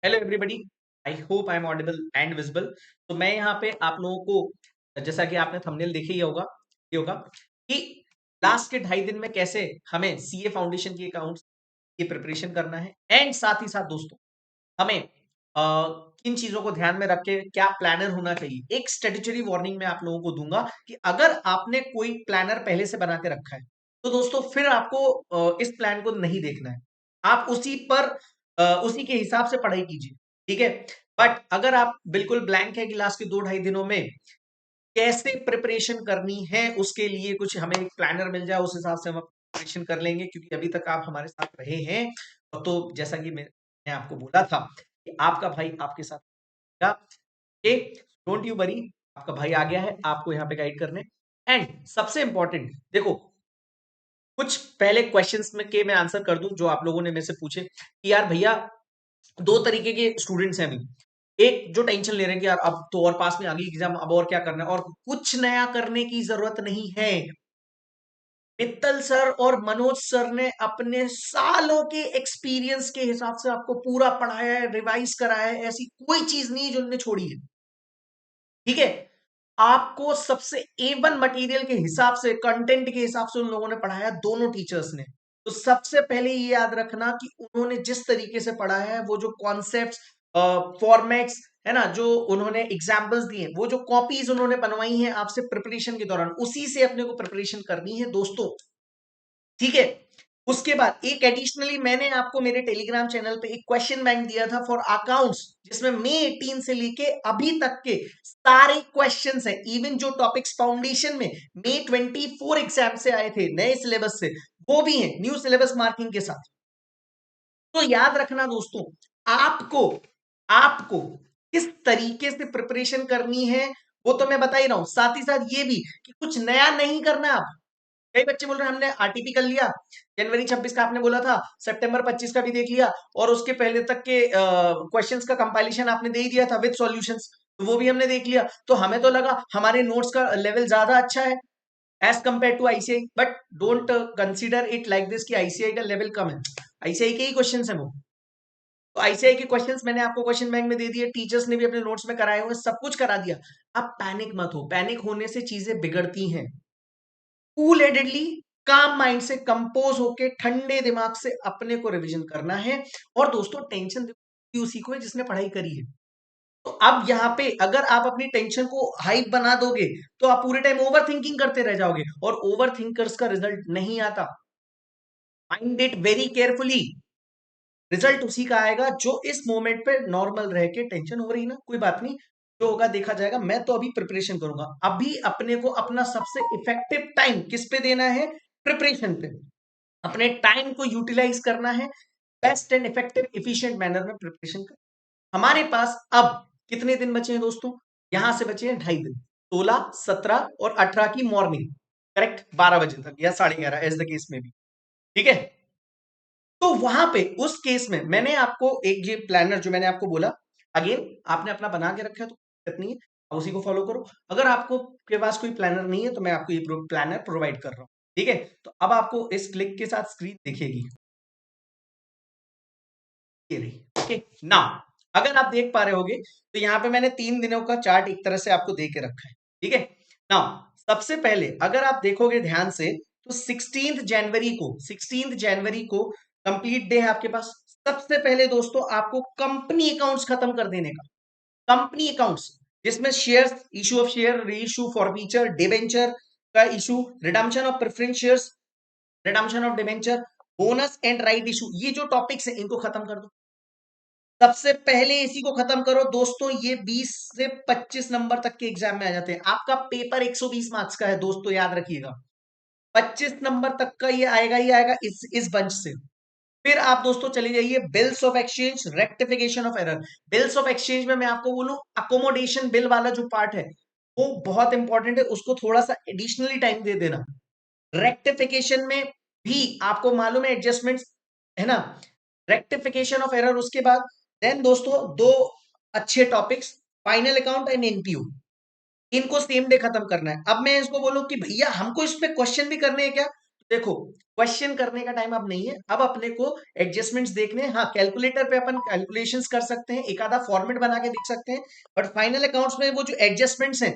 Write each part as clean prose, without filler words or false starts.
Hello everybody. I hope I am audible and visible. तो मैं यहाँ पे आप लोगों को, जैसा कि आपने थंबनेल देखा ही होगा कि लास्ट के 2.5 दिन में कैसे हमें सीए फाउंडेशन की अकाउंट्स की प्रिपरेशन करना है, एंड साथ ही साथ दोस्तों हमें किन चीजों को ध्यान में रख के क्या प्लानर होना चाहिए। एक स्ट्रेटेजी वार्निंग मैं आप लोगों को दूंगा कि अगर आपने कोई प्लानर पहले से बना के रखा है तो दोस्तों फिर आपको इस प्लान को नहीं देखना है। आप उसी पर उसी के हिसाब से पढ़ाई कीजिए, ठीक है। बट अगर आप बिल्कुल ब्लैंक है कि लास्ट के 2-2.5 दिनों में कैसे प्रिपरेशन करनी है, उसके लिए कुछ हमें एक प्लानर मिल जाए, उस हिसाब से हम प्रिपरेशन कर लेंगे, क्योंकि अभी तक आप हमारे साथ रहे हैं। तो जैसा कि मैंने आपको बोला था कि आपका भाई आपके साथ डोंट यू वरी, आपका भाई आ गया है आपको यहाँ पे गाइड करने। एंड सबसे इंपॉर्टेंट देखो, कुछ पहले क्वेश्चंस में के मैं आंसर कर दूं जो आप लोगों ने मेरे से पूछे कि यार भैया, दो तरीके के स्टूडेंट्स हैं अभी। एक जो टेंशन ले रहे हैं कि यार अब तो और पास में आ गई एग्जाम, अब और क्या करना है, और कुछ नया करने की जरूरत नहीं है। मित्तल सर और मनोज सर ने अपने सालों के एक्सपीरियंस के हिसाब से आपको पूरा पढ़ाया है, रिवाइज कराया है। ऐसी कोई चीज नहीं है जो उन्होंने छोड़ी है, ठीक है। आपको सबसे A1 मटेरियल के हिसाब से, कंटेंट के हिसाब से उन लोगों ने पढ़ाया, दोनों टीचर्स ने। तो सबसे पहले ये याद रखना कि उन्होंने जिस तरीके से पढ़ाया है, वो जो कॉन्सेप्ट्स, फॉर्मेट्स है ना, जो उन्होंने एग्जाम्पल्स दिए, वो जो कॉपीज उन्होंने बनवाई हैं आपसे प्रिपरेशन के दौरान, उसी से अपने को प्रिपरेशन करनी है दोस्तों, ठीक है। उसके बाद एक एडिशनली मैंने आपको मेरे टेलीग्राम चैनल पे एक क्वेश्चन बैंक दिया था फॉर अकाउंट्स, जिसमें मई 18 से लेके अभी तक के सारे क्वेश्चंस हैं। इवन जो टॉपिक्स फाउंडेशन में मई 24 एग्जाम से आए थे नए सिलेबस से, वो भी हैं न्यू सिलेबस मार्किंग के साथ। तो याद रखना दोस्तों, आपको आपको किस तरीके से प्रिपरेशन करनी है वो तो मैं बता ही रहा हूं। साथ ही साथ ये भी कि कुछ नया नहीं करना। आप कई बच्चे बोल रहे हैं हमने आरटीपी कर लिया, जनवरी 26 का आपने बोला था, सितंबर 25 का भी देख लिया, और उसके पहले तक के क्वेश्चंस का कंपाइलेशन आपने दे ही दिया था विद सॉल्यूशंस, तो वो भी हमने देख लिया। तो हमें तो लगा हमारे नोट्स का लेवल ज्यादा अच्छा है as compare to ICI, but don't consider it like this कि आईसीआई का लेवल कम है। आईसीआई के ही क्वेश्चन है वो। तो आईसीआई के क्वेश्चंस मैंने आपको क्वेश्चन बैंक में दे दिए, टीचर्स ने भी अपने नोट्स में कराए हुए, सब कुछ करा दिया। अब पैनिक मत हो, पैनिक होने से चीजें बिगड़ती हैं। कूल हेडेडली, काम माइंड से, कंपोज होके, ठंडे दिमाग से अपने को रिवीजन करना है। और दोस्तों टेंशन उसी को है जिसने पढ़ाई करी है। तो अब यहाँ पे अगर आप अपनी टेंशन को हाई बना दोगे तो आप पूरे टाइम ओवर थिंकिंग करते रह जाओगे, और ओवर थिंकर्स का रिजल्ट नहीं आता। Mind it very carefully. Result उसी का आएगा जो इस मोमेंट पे नॉर्मल रह के, टेंशन हो रही ना, कोई बात नहीं, जो होगा देखा जाएगा। मैं तो अभी प्रिपरेशन करूंगा। अभी अपने को अपना सबसे इफेक्टिव टाइम किस पे देना है? प्रिपरेशन पे। अपने टाइम को यूटिलाइज करना है best and effective efficient manner में प्रिपरेशन कर। हमारे पास अब कितने दिन बचे हैं दोस्तों? यहां से बचे हैं 2.5 दिन, 16, 17 और 18 की मॉर्निंग, करेक्ट, 12 बजे तक या 11:30 एज द केस में भी, ठीक है। तो वहां पे उस केस में मैंने आपको एक ये प्लानर जो मैंने आपको बोला, अगेन आपने अपना बना के रखा है तो दिक्कत नहीं है, आप उसी को फॉलो करो। अगर आपको के पास कोई प्लानर नहीं है तो मैं आपको ये प्लानर प्रोवाइड कर रहा हूं, ठीक है। तो अब आपको इस क्लिक के साथ स्क्रीन दिखेगी, ये रही, ओके। नाउ अगर आप देख पा रहे होगे तो यहाँ पे मैंने 3 दिनों का चार्ट एक तरह से आपको दे के रखा है, ठीक है। नाउ सबसे पहले अगर आप देखोगे ध्यान से तो 16 जनवरी को कंप्लीट डे है आपके पास। सबसे पहले दोस्तों आपको कंपनी अकाउंट्स खत्म कर देने का। कंपनी अकाउंट्स जिसमें शेयर्स, इशू ऑफ शेयर, री इशू, फॉरफीचर, डिबेंचर का issue, redemption of preference shares, redemption of debenture, bonus and right issue, ये जो टॉपिक्स हैं इनको खत्म कर दो। सबसे पहले इसी को खत्म करो दोस्तों। ये 20 से 25 नंबर तक के एग्जाम में आ जाते हैं। आपका पेपर 120 मार्क्स का है दोस्तों, याद रखिएगा। 25 नंबर तक का ये आएगा ही आएगा इस बंच से। फिर आप दोस्तों चले जाइए bills of exchange, rectification of error. Bills of exchange में मैं आपको बोलूं, अकोमोडेशन बिल वाला जो पार्ट है वो बहुत इंपॉर्टेंट है, उसको थोड़ा सा एडिशनली टाइम दे देना। रेक्टिफिकेशन में भी आपको मालूम है एडजस्टमेंट्स, है ना, रेक्टिफिकेशन ऑफ एरर। उसके बाद देन दोस्तों दो अच्छे topics, final account and NPU, इनको सेम डे खत्म करना है। अब मैं इसको बोलूं कि भैया हमको इस पे क्वेश्चन भी करने हैं क्या? देखो क्वेश्चन करने का टाइम अब नहीं है, अब अपने को एडजस्टमेंट्स देखने हैं। हाँ, कैलकुलेटर पे अपन कैलकुलेशंस कर सकते हैं, एक आधा फॉर्मेट बना के देख सकते हैं, बट फाइनल अकाउंट्स में वो जो एडजस्टमेंट्स हैं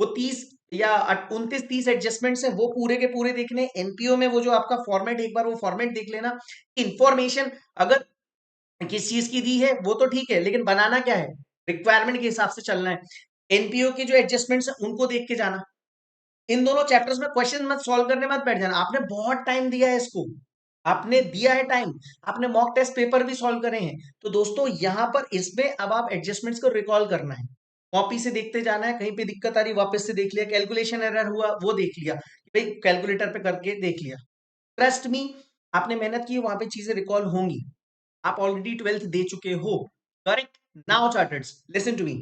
वो 30 या 29-30 एडजस्टमेंट्स हैं, वो पूरे के पूरे देखने हैं। एनपीओ में वो जो आपका फॉर्मेट, एक बार वो फॉर्मेट देख लेना। इंफॉर्मेशन अगर किस चीज की दी है वो तो ठीक है, लेकिन बनाना क्या है, रिक्वायरमेंट के हिसाब से चलना है। एनपीओ के जो एडजस्टमेंट्स है उनको देख के जाना। इन दोनों चैप्टर्स में क्वेश्चन मत सॉल्व करने मत बैठ जाना, आपने बहुत टाइम दिया है इसको, आपने दिया है टाइम, आपने मॉक टेस्ट पेपर भी सॉल्व करे हैं। तो दोस्तों यहाँ पर इसमें अब आप एडजस्टमेंट्स को रिकॉल करना है, कॉपी से देखते जाना है, कहीं पे दिक्कत आ रही वापस से देख लिया, कैलकुलेशन एरर हुआ वो देख लिया, भाई कैलकुलेटर पे करके देख लिया। ट्रस्ट मी, आपने मेहनत की, वहां पे चीजें रिकॉल होंगी। आप ऑलरेडी 12th दे चुके हो, correct. Now charters listen to me.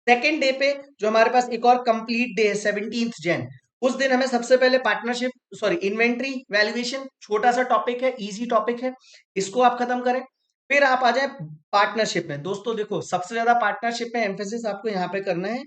Second day पे जो हमारे पास एक और कंप्लीट डे है 17 जैन, उस दिन हमें सबसे पहले पार्टनरशिप, सॉरी इन्वेंट्री वैल्यूएशन, छोटा सा टॉपिक है, इजी टॉपिक है, इसको आप खत्म करें। फिर आप आ जाए पार्टनरशिप में। दोस्तों देखो सबसे ज्यादा पार्टनरशिप में एम्फेसिस आपको यहाँ पे करना है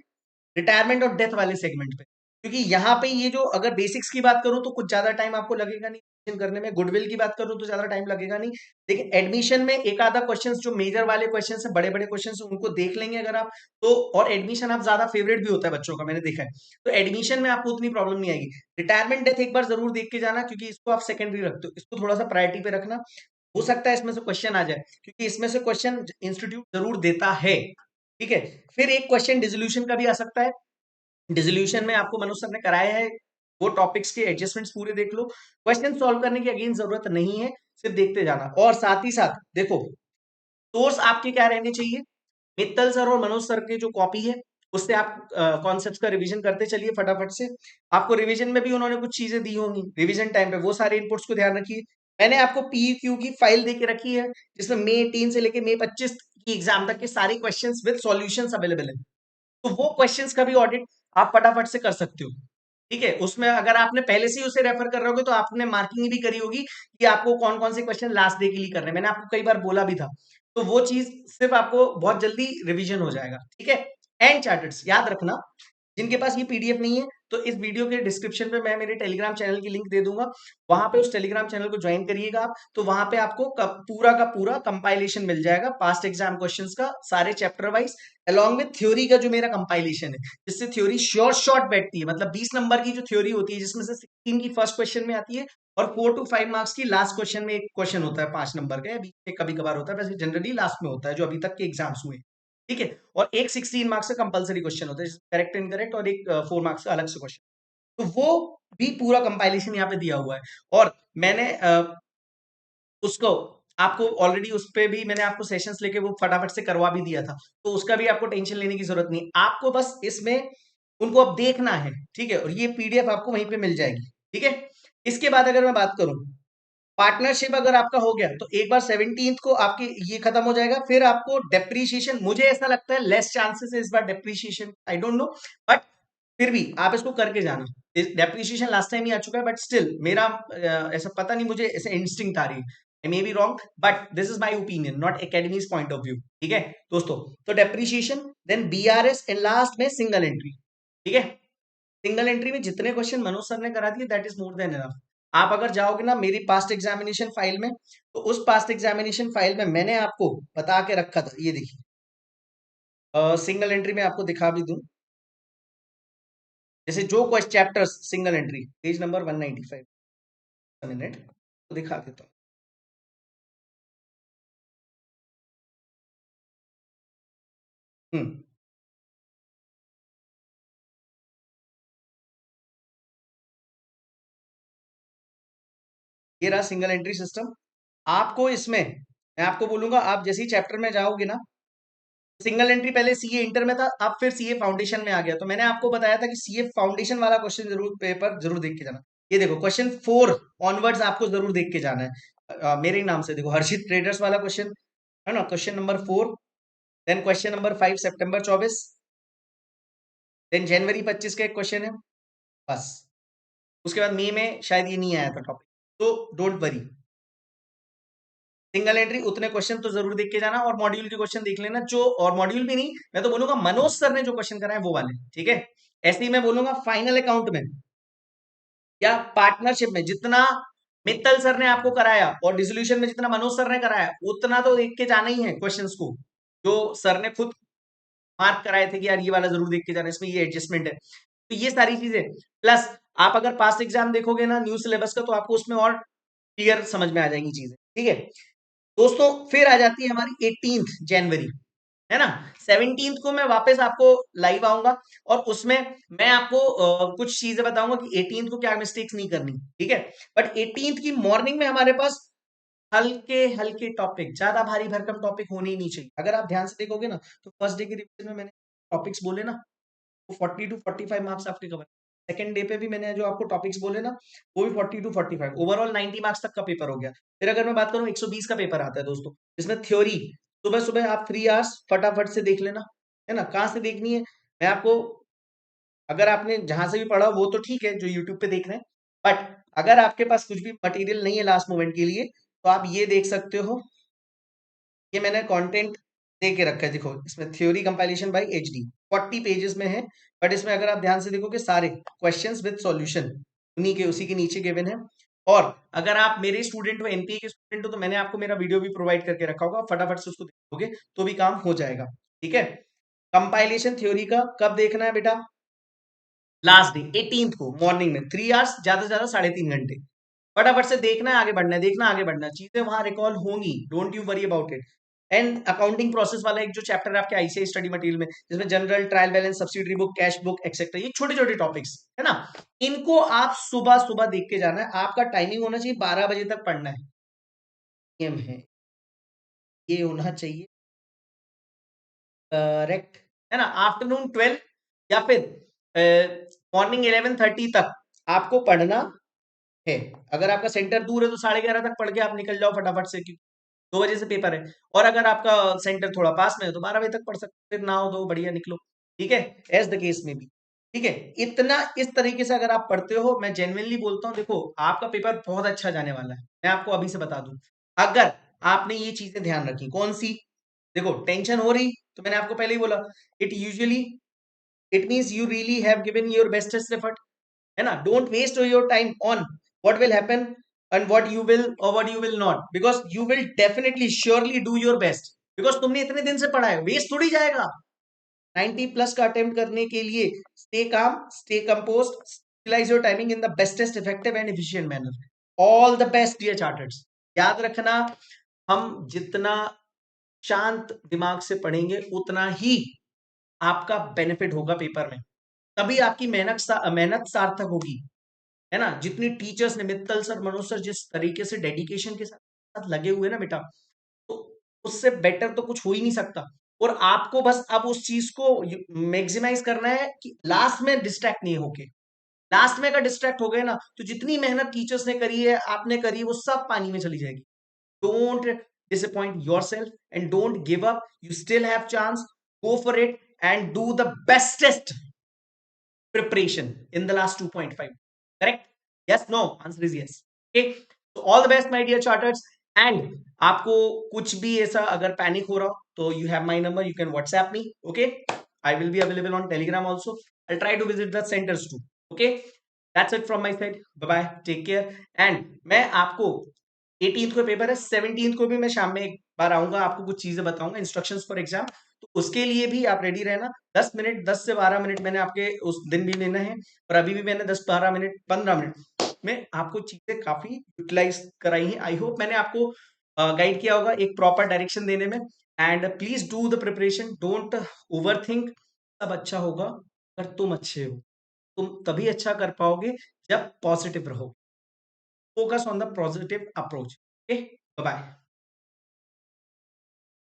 रिटायरमेंट और डेथ वाले सेगमेंट पे, क्योंकि यहाँ पे ये जो अगर बेसिक्स की बात करूं तो कुछ ज्यादा टाइम आपको लगेगा नहीं admission करने में, गुडविल की बात करूं तो ज्यादा टाइम लगेगा नहीं, लेकिन एडमिशन में एक आधा क्वेश्चंस जो मेजर वाले क्वेश्चंस है, बड़े बड़े क्वेश्चंस उनको देख लेंगे अगर आप तो। और एडमिशन आप ज्यादा फेवरेट भी होता है बच्चों का, मैंने देखा है, तो एडमिशन में आपको उतनी प्रॉब्लम नहीं आएगी। रिटायरमेंट डेथ एक बार जरूर देख के जाना, क्योंकि इसको आप सेकेंडरी रखते हो, इसको थोड़ा सा प्रायोरिटी पे रखना। हो सकता है इसमें से क्वेश्चन आ जाए, क्योंकि इसमें से क्वेश्चन इंस्टीट्यूट जरूर देता है, ठीक है। फिर एक क्वेश्चन डिसोल्यूशन का भी आ सकता है, डिसोल्यूशन में आपको मनोज सर ने कराया है, वो टॉपिक्स के एडजस्टमेंट्स पूरे देख लो। क्वेश्चन सॉल्व करने की अगेन जरूरत नहीं है, सिर्फ देखते जाना। और साथ ही साथ देखो सोर्स आपके क्या रहने चाहिए, मित्तल सर और मनोज सर की जो कॉपी है उससे आप कॉन्सेप्ट्स का रिवीजन करते चलिए फटाफट से। आपको रिवीजन में भी उन्होंने कुछ चीजें दी होंगी रिवीजन टाइम पे, वो सारे इनपुट्स को ध्यान रखिए। मैंने आपको पीक्यू की फाइल दे के रखी है, जिसमें मई 18 से लेके मई 25 की एग्जाम तक के सारे क्वेश्चंस विद सॉल्यूशंस अवेलेबल है। तो वो क्वेश्चंस का भी ऑडिट आप फटाफट से कर सकते हो, ठीक है। उसमें अगर आपने पहले से ही उसे रेफर कर रहे होगे तो आपने मार्किंग भी करी होगी कि आपको कौन कौन से क्वेश्चन लास्ट डे के लिए करने हैं, मैंने आपको कई बार बोला भी था। तो वो चीज सिर्फ आपको बहुत जल्दी रिवीजन हो जाएगा, ठीक है। एंड चार्टर्स याद रखना, जिनके पास ये पीडीएफ नहीं है तो इस वीडियो के डिस्क्रिप्शन पे मैं मेरे टेलीग्राम चैनल की लिंक दे दूंगा, वहां पे उस टेलीग्राम चैनल को ज्वाइन करिएगा आप, तो वहां पे आपको पूरा का पूरा कंपाइलेशन मिल जाएगा पास्ट एग्जाम क्वेश्चंस का, सारे chapter wise, along with theory का जो मेरा कंपाइलेशन है, जिससे थ्योरी श्योर शॉर्ट बैठती है। मतलब 20 नंबर की जो थ्योरी होती है, जिसमें से 16 की फर्स्ट क्वेश्चन में आती है, और 4 to 5 मार्क्स की लास्ट क्वेश्चन में एक क्वेश्चन होता है 5 नंबर का, बीच में कभी कभार होता है, वैसे जनरली लास्ट में होता है जो अभी तक के एग्जाम्स हुए, ठीक है। और एक 16 मार्क्स का कंपलसरी क्वेश्चन होता है, करेक्ट इनकरेक्ट, और एक 4 मार्क्स का अलग से क्वेश्चन। तो वो भी पूरा कंपाइलेशन यहाँ पे दिया हुआ है। और मैंने उसको आपको ऑलरेडी उस पे भी मैंने आपको सेशंस लेके वो फटाफट से करवा भी दिया था, तो उसका भी आपको टेंशन लेने की जरूरत नहीं, आपको बस इसमें उनको अब देखना है, ठीक है। और ये पीडीएफ आपको वहीं पे मिल जाएगी, ठीक है। इसके बाद अगर मैं बात करूं, पार्टनरशिप अगर आपका हो गया तो एक बार 17th को आपकी ये खत्म हो जाएगा। फिर आपको डेप्रीशिएशन, मुझे ऐसा लगता है लेस चांसेस है इस बार depreciation, I don't know, but फिर भी आप इसको करके जाना। डेप्रीशिएशन लास्ट टाइम ही आ चुका है, बट स्टिल मेरा ऐसा पता नहीं, मुझे ऐसे इंस्टिंक्ट आ रही है, I may be wrong, but this is my opinion, not academy's point of view, ठीक है दोस्तों। तो depreciation, then BRS, and last में सिंगल एंट्री, ठीक है। सिंगल एंट्री में जितने क्वेश्चन मनोज सर ने करा दिए that is more than enough. आप अगर जाओगे ना मेरी पास्ट एग्जामिनेशन फाइल में, तो उस पास्ट एग्जामिनेशन फाइल में मैंने आपको बता के रखा था, ये देखिए, सिंगल एंट्री में आपको दिखा भी दूं, जैसे जो question chapters single entry page number 195, minute तो दिखा देता हूँ। हम्म, ये रहा सिंगल एंट्री सिस्टम। आपको इसमें मैं आपको बोलूंगा, आप जैसे ही चैप्टर में जाओगे ना, सिंगल एंट्री पहले सीए इंटर में था, अब फिर सीए फाउंडेशन में आ गया, तो मैंने आपको बताया था कि सीए फाउंडेशन वाला क्वेश्चन जरूर पेपर जरूर देख के जाना। ये देखो क्वेश्चन 4 ऑनवर्ड्स आपको जरूर देख के जाना है। मेरे ही नाम से देखो, हर्षित ट्रेडर्स वाला क्वेश्चन है ना, question number 4, then question number 5 सितंबर 24, देन जनवरी 25 का एक क्वेश्चन है, बस। उसके बाद मई में शायद ये नहीं आया था टॉपिक, तो डोंट वरी, सिंगल एंट्री उतने क्वेश्चन तो जरूर देख के जाना, और मॉड्यूल के क्वेश्चन देख लेना जो, और मॉड्यूल भी नहीं, मैं तो बोलूंगा मनोज सर ने जो क्वेश्चन कराए वो वाले, ठीक है। ऐसे ही मैं बोलूंगा फाइनल अकाउंट में या पार्टनरशिप में जितना मित्तल सर ने आपको कराया और डिसोल्यूशन में जितना मनोज सर ने कराया उतना तो देख के जाना ही है क्वेश्चंस को, जो सर ने खुद मार्क कराए थे कि यार ये वाला जरूर देख के जाना, इसमें ये एडजस्टमेंट है। तो ये सारी चीजें प्लस आप अगर पास्ट एग्जाम देखोगे ना न्यू सिलेबस का, तो आपको उसमें और क्लियर समझ में आ जाएंगी चीजें। ठीक है दोस्तों, फिर आ जाती है हमारी 18 जनवरी, है ना। 17 को मैं वापस आपको लाइव आऊंगा और उसमें मैं आपको कुछ चीजें बताऊंगा कि 18 को क्या मिस्टेक्स नहीं करनी, ठीक है। बट 18 की मॉर्निंग में हमारे पास हल्के हल्के टॉपिक, ज्यादा भारी भरकम टॉपिक होने ही नहीं चाहिए। अगर आप ध्यान से देखोगे ना तो फर्स्ट डे की रिविजन में मैंने टॉपिक्स बोले ना, वो 40 to 45 मार्क्स आपके कवर। सेकंड डे पे भी मैंने जो आपको टॉपिक्स बोले ना, वो भी 40 to 45, ओवरऑल 90 मार्क्स तक का पेपर हो गया। फिर अगर मैं बात करूं 120 का पेपर आता है दोस्तों, जिसमें थ्योरी सुबह सुबह आप 3 आवर्स फटाफट से देख लेना, है ना। कहाँ से देखनी है, मैं आपको, अगर आपने जहां से भी पढ़ा वो तो ठीक है जो यूट्यूब पे देख रहे हैं, बट अगर आपके पास कुछ भी मटेरियल नहीं है लास्ट मोमेंट के लिए, तो आप ये देख सकते हो। ये मैंने कंटेंट दे के रखा है, देखो इसमें theory compilation bye HD 40 pages में है। बट इसमें अगर आप ध्यान से देखोगे सारे क्वेश्चंस विद सॉल्यूशन उन्हीं के उसी के नीचे गिवन है। और अगर आप मेरे स्टूडेंट हो, एनपीए के स्टूडेंट हो, तो मैंने आपको मेरा वीडियो भी प्रोवाइड करके रखा होगा, फटाफट से उसको देखोगे तो भी काम हो जाएगा। ठीक है, कंपाइलेशन थ्योरी का कब देखना है बेटा, लास्ट डे 18 को मॉर्निंग में 3 आवर्स, ज्यादा से ज्यादा 3.5 घंटे। फटाफट से देखना है, आगे बढ़ना है, देखना आगे बढ़ना है, चीजें वहां रिकॉल होंगी, don't you worry about it. And accounting process वाला एक जो चैप्टर है आपके आईसीआई स्टडी मटेरियल में, जिसमें general, trial balance, subsidiary book, cash book etcetera, ये छोटे छोटे टॉपिक्स है ना, इनको आप सुबह सुबह देख के जाना है। आपका टाइमिंग होना चाहिए 12 बजे तक पढ़ना है, नियम है ये होना चाहिए, करेक्ट, है ना। आफ्टरनून 12 या फिर मॉर्निंग 11:30 तक आपको पढ़ना है। अगर आपका सेंटर दूर है तो 11:30 तक पढ़ के आप निकल जाओ फटाफट से, क्योंकि 2 बजे से पेपर है। और अगर आपका सेंटर थोड़ा पास में है तो 12 बजे तक पढ़ सकते हो, फिर ना हो तो बढ़िया निकलो। ठीक है, एज द केस में भी। ठीक है, इतना इस तरीके से अगर आप पढ़ते हो, मैं जेन्युइनली बोलता हूँ, देखो आपका पेपर बहुत अच्छा जाने वाला है, मैं आपको अभी से बता दूं। अगर आपने ये चीजें ध्यान रखी, कौन सी, देखो टेंशन हो रही, तो मैंने आपको पहले ही बोला, it usually it means you really have given your bestest effort, है ना। Don't waste your time on what will happen and what you will और what you will not, because you will definitely surely do your best, because तुमने इतने दिन से पढ़ा है, waste थोड़ी जाएगा। 90+ का अटेम्प्ट करने के लिए stay calm, stay composed, utilise your timing in the bestest effective and efficient manner. All the best dear charters. याद रखना, हम जितना शांत दिमाग से पढ़ेंगे उतना ही आपका बेनिफिट होगा पेपर में, तभी आपकी मेहनत सार्थक होगी, है ना। जितनी टीचर्स ने, मित्तल सर, मनोज सर, जिस तरीके से डेडिकेशन के साथ लगे हुए ना बेटा, तो उससे बेटर तो कुछ हो ही नहीं सकता। और आपको बस अब उस चीज को मैक्सिमाइज करना है कि लास्ट में डिस्ट्रैक्ट नहीं होके, लास्ट में अगर डिस्ट्रैक्ट हो गए ना तो जितनी मेहनत टीचर्स ने करी है, आपने करी है, वो सब पानी में चली जाएगी। Don't disappoint yourself and don't give up, you still have chance, go for it and do the bestest preparation in the last 2.5. Correct? Yes, no? Answer is yes. Okay. So all the best, my dear charters. And आपको कुछ भी ऐसा अगर panic हो रहा हो तो you have my number, you can WhatsApp me. Okay. I will be available on Telegram also. I'll try to visit the centers too. Okay. That's it from my side. Bye bye. Take care. And मैं आपको 18th को paper है, 17th को भी मैं शाम में एक बार आऊंगा, आपको कुछ चीजें बताऊंगा, इंस्ट्रक्शंस फॉर एग्जाम। तो उसके लिए भी आप रेडी रहना। 10 मिनट, 10 से 12 मिनट मैंने आपके उस दिन भी लेना है, और अभी भी मैंने 10-12 मिनट, 15 मिनट में आपको चीजें काफी यूटिलाइज कराई हैं। आई होप मैंने आपको गाइड किया होगा एक प्रॉपर डायरेक्शन देने में। And please do the preparation, don't over think. सब अच्छा होगा अगर तुम अच्छे हो, तुम तभी अच्छा कर पाओगे जब पॉजिटिव रहो। Focus on the positive approach. Okay, bye bye.